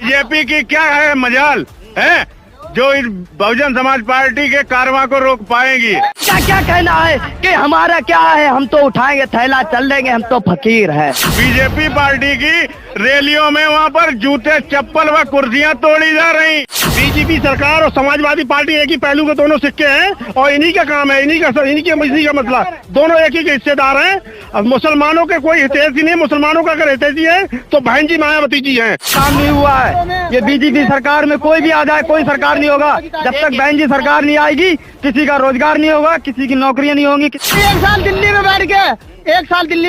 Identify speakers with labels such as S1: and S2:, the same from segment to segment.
S1: BJP की क्या है मजाल है जो इस बहुजन समाज पार्टी के कारवां को रोक पाएगी।
S2: क्या क्या कहना है कि हमारा क्या है, हम तो उठाएंगे थैला चल देंगे, हम तो फकीर है।
S1: बीजेपी पार्टी की रैलियों में वहाँ पर जूते चप्पल व कुर्सियां तोड़ी जा रही।
S3: बीजेपी सरकार और समाजवादी पार्टी एक ही पहलू के दोनों सिक्के हैं और इन्हीं का काम है, इन्हीं का मसला, दोनों एक ही के हिस्सेदार हैं। अब मुसलमानों के कोई हितैषी नहीं, मुसलमानों का अगर हितैषी है तो बहन जी मायावती जी हैं।
S2: काम नहीं हुआ है, ये बीजेपी सरकार में कोई भी आ जाए कोई सरकार नहीं होगा जब तक बहन जी सरकार नहीं आएगी। किसी का रोजगार नहीं होगा, किसी की नौकरियां नहीं होंगी।
S4: एक साल दिल्ली में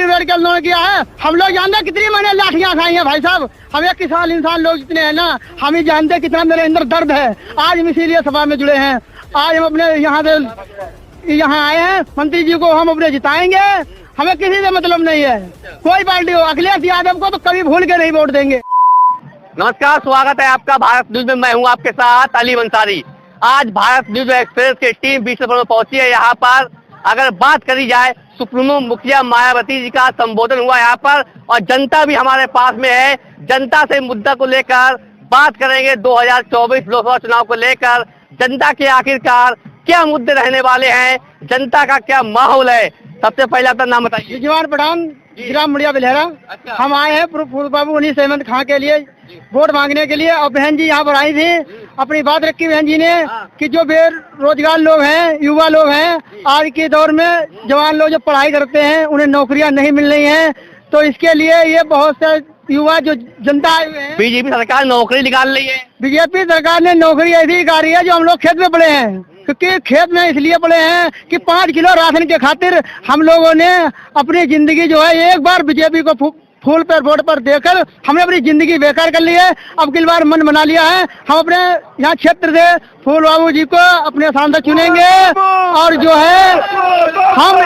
S4: बैठ के उन्होंने किया है। हम लोग जानते हैं कितनी मैंने लाठियां खाई हैं भाई साहब। हम एक किसान इंसान लोग जितने हैं ना, हम ही जानते हैं कितना मेरे अंदर दर्द है। आज हम इसीलिए सभा में जुड़े हैं। आज हम अपने यहाँ आए हैं, मंत्री जी को हम अपने जिताएंगे। हमें किसी से मतलब नहीं है, कोई पार्टी हो। अखिलेश यादव को तो कभी भूल के नहीं वोट देंगे।
S5: नमस्कार, स्वागत है आपका भारत न्यूज में। मैं हूं आपके साथ अली अंसारी। आज भारत न्यूज एक्सप्रेस की टीम बीसलपुर में पहुंची है। यहाँ पर अगर बात करी जाए, सुप्रीमो मुखिया मायावती जी का संबोधन हुआ यहाँ पर और जनता भी हमारे पास में है। जनता से मुद्दा को लेकर बात करेंगे, 2024 लोकसभा चुनाव को लेकर जनता के आखिरकार क्या मुद्दे रहने वाले हैं, जनता का क्या माहौल है। सबसे पहले अपना नाम बताइए।
S4: जवान पठान, ग्राम मुड़िया बिलहरा।
S5: अच्छा।
S4: हम आए हैं फूल बाबू उन्हीं सहमत खां के लिए वोट मांगने के लिए। और बहन जी यहाँ पर आई थी, अपनी बात रखी बहन जी ने कि जो बेरोजगार लोग हैं, युवा लोग हैं, आज के दौर में जवान लोग जो पढ़ाई करते हैं उन्हें नौकरियां नहीं मिल रही हैं। तो इसके लिए ये बहुत से युवा जो जनता आए हुए हैं।
S5: बीजेपी सरकार नौकरी निकाल रही है।
S4: बीजेपी सरकार ने नौकरी ऐसी निकाली है जो हम लोग खेत में पड़े हैं, क्योंकि खेत में इसलिए पड़े हैं कि 5 किलो राशन के खातिर हम लोगों ने अपनी जिंदगी जो है एक बार बीजेपी को फूल पर वोट पर देकर हमने अपनी जिंदगी बेकार कर ली है। अब की बार मन बना लिया है, हम अपने यहाँ क्षेत्र से फूल बाबू जी को अपने सांसद चुनेंगे और जो है हम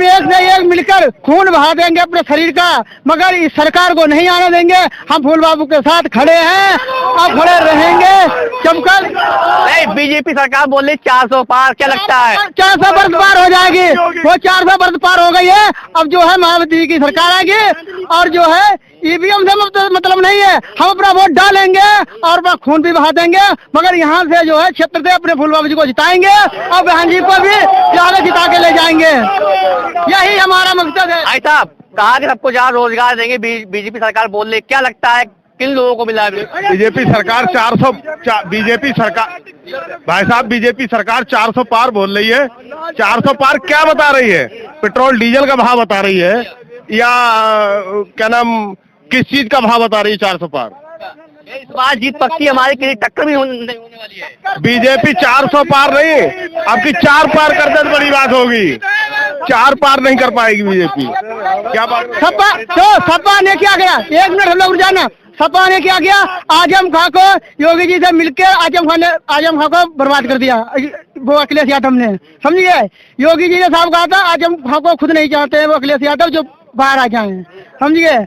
S4: एक से एक मिलकर खून बहा देंगे अपने शरीर का, मगर इस सरकार को नहीं आने देंगे। हम फूल बाबू के साथ खड़े हैं और खड़े रहेंगे चमकर।
S5: नहीं, बीजेपी सरकार बोल रही 400 पार, क्या लगता है?
S4: 400 वर्ष पार हो जाएगी, वो 400 वर्ष पार हो गई है। अब जो है मायावती की सरकार आएगी और जो है ईवीएम से मतलब नहीं है, हम अपना वोट डालेंगे और अपना खून भी बहा देंगे, मगर यहाँ से जो है क्षेत्र से अपने फूल बाबू जी को जिताएंगे और बहन जी को भी ज्यादा जिता के ले जाएंगे। यही हमारा मकसद है।
S5: भाई साहब, कहा कि सबको जहाँ रोजगार देंगे, बीजेपी सरकार बोल रही, क्या लगता है किन लोगों को मिला?
S3: बीजेपी सरकार 400 बीजेपी सरकार 400 पार बोल रही है। 400 पार क्या बता रही है? पेट्रोल डीजल का भाव बता रही है या क्या नाम किस चीज का भाव बता रही है? 400 पार
S5: इस बार जीत पक्की, हमारी किसी टक्कर भी नहीं होने वाली है।
S3: बीजेपी 400 पार नहीं, आपकी 4 पार करते तो बड़ी बात होगी। 4 पार नहीं कर पाएगी बीजेपी। क्या बात?
S4: सपा ने क्या किया? 1 मिनट हम लोग जाना। सपा ने क्या किया? आजम खां को योगी जी से मिलकर आजम खां को बर्बाद कर दिया, वो अखिलेश यादव ने, समझ गए? योगी जी ने साहब कहा था आजम खां को खुद नहीं चाहते हैं वो अखिलेश यादव जो बाहर आ जाए, समझ गए?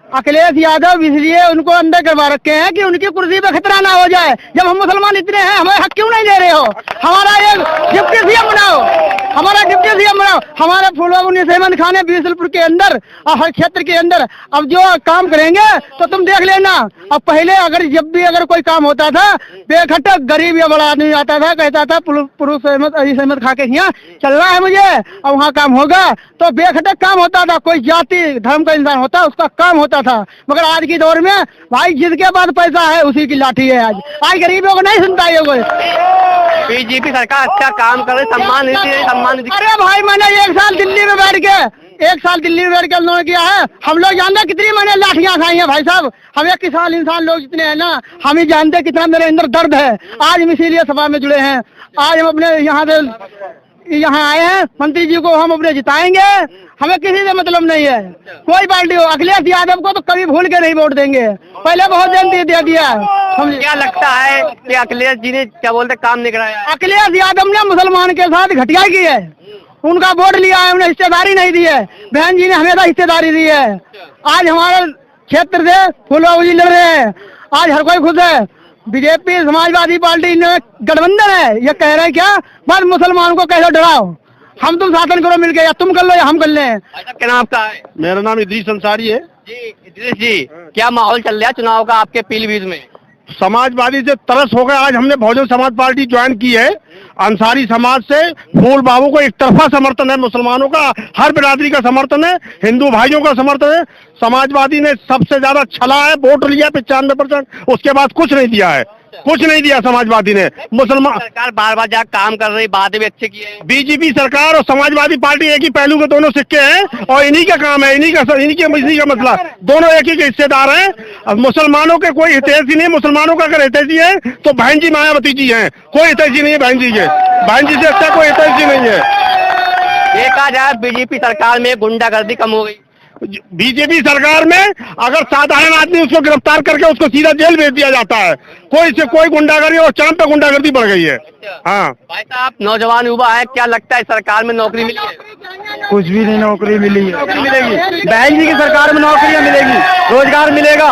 S4: अखिलेश यादव इसलिए उनको अंदर करवा रखे हैं कि उनकी कुर्सी पे खतरा ना हो जाए। जब हम मुसलमान इतने हैं, हमें हक क्यों नहीं दे रहे हो? हमारा एक डिप्टी सीएम बनाओ, हमारे फूल बाबू हेमंत खान ने बीसलपुर के अंदर और हर क्षेत्र के अंदर अब जो काम करेंगे तो तुम देख लेना। अब पहले जब भी कोई काम होता था, बेखटक गरीब या बड़ा आदमी आता था, कहता था पुरुष हेमंत खा के यहाँ चलना है मुझे और वहाँ काम होगा, तो बेखटक काम होता था। कोई जाति धर्म का इंसान होता उसका काम होता था। मगर आज के दौर में भाई जिसके पास पैसा है उसी की लाठी है। आज गरीबों को नहीं सुनता है कोई।
S5: बीजेपी सरकार अच्छा काम करे, सम्मान नीति।
S4: अरे भाई, मैंने 1 साल दिल्ली में बैठ के उन्होंने किया है। हम लोग जानते हैं कितनी मैंने लाठियां खाई हैं भाई साहब। हम एक किसान इंसान लोग जितने हैं ना, हम ही जानते हैं कितना मेरे अंदर दर्द है। आज हम इसीलिए सभा में जुड़े हैं। आज हम अपने यहाँ आए हैं, मंत्री जी को हम अपने जिताएंगे। हमें किसी से मतलब नहीं है, कोई पार्टी हो। अखिलेश यादव को तो कभी भूल के नहीं वोट देंगे, पहले बहुत जन दे दिया।
S5: क्या लगता है कि अखिलेश जी ने क्या बोलते काम नहीं कराया?
S4: अखिलेश यादव ने मुसलमान के साथ घटिया की है, उनका वोट लिया है, उन्हें हिस्सेदारी नहीं दी है। बहन जी ने हमेशा हिस्सेदारी दी है। आज हमारे क्षेत्र से फूल बाबू जी लड़ रहे हैं, आज हर कोई खुश है। बीजेपी समाजवादी पार्टी ने गठबंधन है, ये कह रहे हैं क्या बस मुसलमान को कैसे डराओ, हम तुम शासन करो मिलके, या तुम कर लो या हम कर लें।
S5: क्या नाम आपका है?
S3: मेरा नाम इदरीस अंसारी है।
S5: जी इद्रिस जी, क्या माहौल चल रहा है चुनाव का आपके पीलीभीत में?
S3: समाजवादी से तरस हो गए। आज हमने बहुजन समाज पार्टी ज्वाइन की है। अंसारी समाज से फूल बाबू को एक तरफा समर्थन है, मुसलमानों का हर बिरादरी का समर्थन है, हिंदू भाइयों का समर्थन है। समाजवादी ने सबसे ज्यादा छला है, वोट लिया 95%, उसके बाद कुछ नहीं दिया है, कुछ नहीं दिया समाजवादी ने। मुसलमान
S5: सरकार बार बार जाकर काम कर रही, वादे भी अच्छे किए हैं।
S3: बीजेपी सरकार और समाजवादी पार्टी एक ही पहलू के दोनों सिक्के हैं और इन्हीं का काम है, इन्हीं का मसला, दोनों एक ही के हिस्सेदार हैं। अब मुसलमानों के कोई हितैषी नहीं, मुसलमानों का अगर हितैषी है तो बहन जी मायावती जी हैं, कोई हितैषी नहीं है बहन जी के, बहन जी से अच्छा कोई हितैषी नहीं है।
S5: देखा जाए बीजेपी सरकार में गुंडागर्दी कम हो गई।
S3: बीजेपी सरकार में अगर साधारण आदमी उसको गिरफ्तार करके उसको सीधा जेल भेज दिया जाता है, कोई गुंडागर्दी और चांद पे गुंडागर्दी बढ़ गई है। हाँ
S5: भाई साहब, नौजवान युवा है, क्या लगता है सरकार में नौकरी मिली है?
S2: कुछ भी नहीं नौकरी मिली है। नौकरी मिलेगी, बहन जी की सरकार में नौकरियां मिलेगी, रोजगार मिलेगा।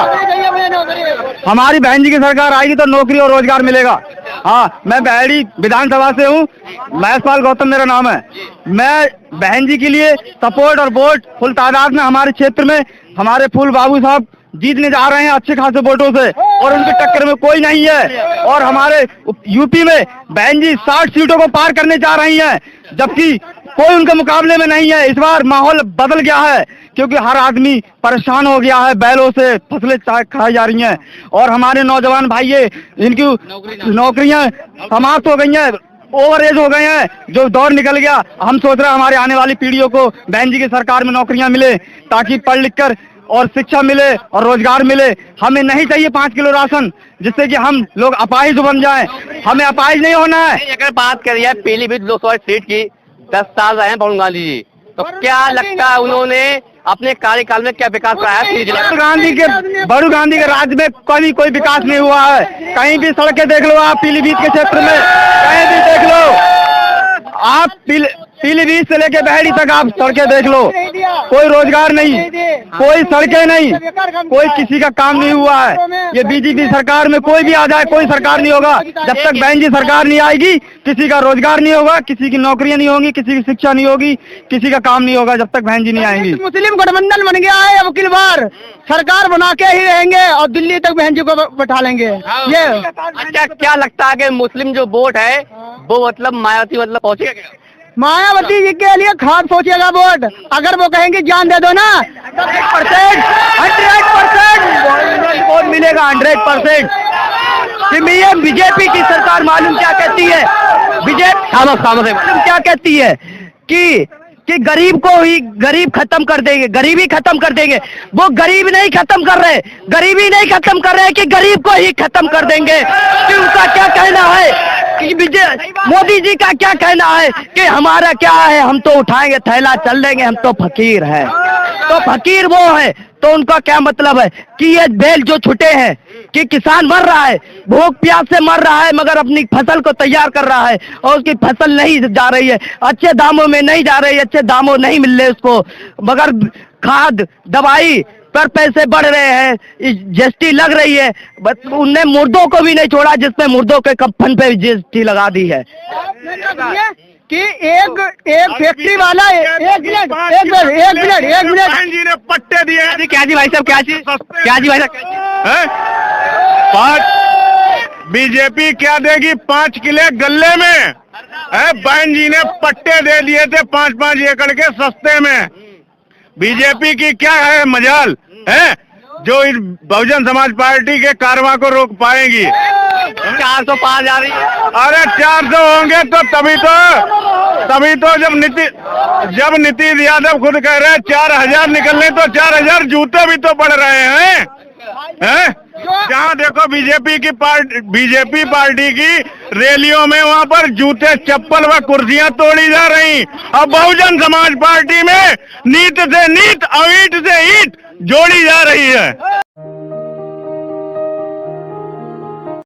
S2: हमारी बहन जी की सरकार आएगी तो नौकरी और रोजगार मिलेगा। हाँ, मैं बहरी विधानसभा से हूँ, महेशपाल गौतम मेरा नाम है। मैं बहन जी के लिए सपोर्ट और वोट फुल तादाद में हमारे क्षेत्र में हमारे फूल बाबू साहब जीतने जा रहे हैं अच्छे खासे वोटों से, और उनकी टक्कर में कोई नहीं है। और हमारे यूपी में बहन जी 60 सीटों को पार करने जा रही हैं, जबकि कोई उनके मुकाबले में नहीं है। इस बार माहौल बदल गया है क्योंकि हर आदमी परेशान हो गया है, बैलों से फसलें खाई जा रही हैं और हमारे नौजवान भाई इनकी नौकरियां समाप्त हो गई हैं, ओवर एज हो गए हैं, जो दौर निकल गया। हम सोच रहे हैं हमारे आने वाली पीढ़ियों को बहन जी की सरकार में नौकरियां मिले ताकि पढ़ लिख कर और शिक्षा मिले और रोजगार मिले। हमें नहीं चाहिए 5 किलो राशन जिससे कि हम लोग अपाहिज बन जाएं, हमें अपाहिज नहीं होना है।
S5: अगर बात करिए पीलीभीत लोकसभा सीट की, 10 साल रहे हैं वरुण गांधी जी, तो क्या लगता है उन्होंने अपने कार्यकाल में क्या विकास कराया?
S2: बड़ू गांधी के राज्य में कोई विकास नहीं हुआ है। कहीं भी सड़कें देख लो आप पीलीभीत के क्षेत्र में, कहीं भी देख लो आप, पीलीभीत से लेके बहरी तक आप सड़कें देख लो, कोई रोजगार नहीं, कोई सड़कें नहीं, कोई किसी का काम नहीं हुआ है। ये बीजेपी सरकार में कोई भी आ जाए, कोई सरकार नहीं होगा जब तक बहन जी सरकार नहीं आएगी। किसी का रोजगार नहीं होगा, किसी की नौकरियां नहीं होंगी, किसी की शिक्षा नहीं होगी, किसी का काम नहीं होगा जब तक बहन जी नहीं आएंगी।
S4: मुस्लिम गठबंधन बन गया है, अब की बार सरकार बना के ही रहेंगे और दिल्ली तक बहन जी को बैठा लेंगे। ये
S5: अच्छा, क्या लगता है कि मुस्लिम जो वोट है वो मतलब मायावती मतलब पहुंचेगा क्या?
S4: मायावती जी के लिए खास सोचेगा वोट। अगर वो कहेंगे जान दे दो ना,
S2: 100% वोट मिलेगा 100%। ये बीजेपी की सरकार मालूम क्या कहती है, बीजेपी क्या कहती है कि गरीब को ही गरीब खत्म कर देंगे, गरीबी खत्म कर देंगे। वो गरीब नहीं खत्म कर रहे, गरीबी नहीं खत्म कर रहे कि गरीब को ही खत्म कर देंगे। कि उनका क्या कहना है कि मोदी जी का क्या कहना है कि हमारा क्या है, हम तो उठाएंगे थैला चल देंगे, हम तो फकीर है। तो फकीर वो है, तो उनका क्या मतलब है कि ये बेल जो छुटे हैं कि किसान मर रहा है, भूख प्यास से मर रहा है, मगर अपनी फसल को तैयार कर रहा है और उसकी फसल नहीं जा रही है, अच्छे दामों में नहीं जा रही है, अच्छे दामों नहीं मिल रहे उसको, मगर खाद दवाई पर पैसे बढ़ रहे हैं, जीएसटी लग रही है। बस उनने मुर्दों को भी नहीं छोड़ा जिसमें मुर्दों के कफन पे जीएसटी लगा दी है।
S4: कि एक फैक्ट्री वाला एक मिनट
S1: बहन जी ने पट्टे दिए।
S5: क्या जी भाई साहब, क्या जी भाई साहब,
S1: 5 बीजेपी क्या देगी 5 किले गल्ले में? बहन जी ने पट्टे दे दिए थे 5-5 एकड़ के सस्ते में। बीजेपी की क्या है मजाल है जो इस बहुजन समाज पार्टी के कारवां को रोक पाएंगी?
S5: 400 पार जा रही है।
S1: अरे 400 होंगे तो तभी तो जब नीतीश यादव खुद कह रहे हैं 4000 निकलने, तो 4000 जूते भी तो बढ़ रहे हैं। जहाँ देखो बीजेपी पार्टी की रैलियों में वहाँ पर जूते चप्पल व कुर्सियां तोड़ी जा रही। अब बहुजन समाज पार्टी में नीत से नीत और ईंट से ईंट जोड़ी जा रही है।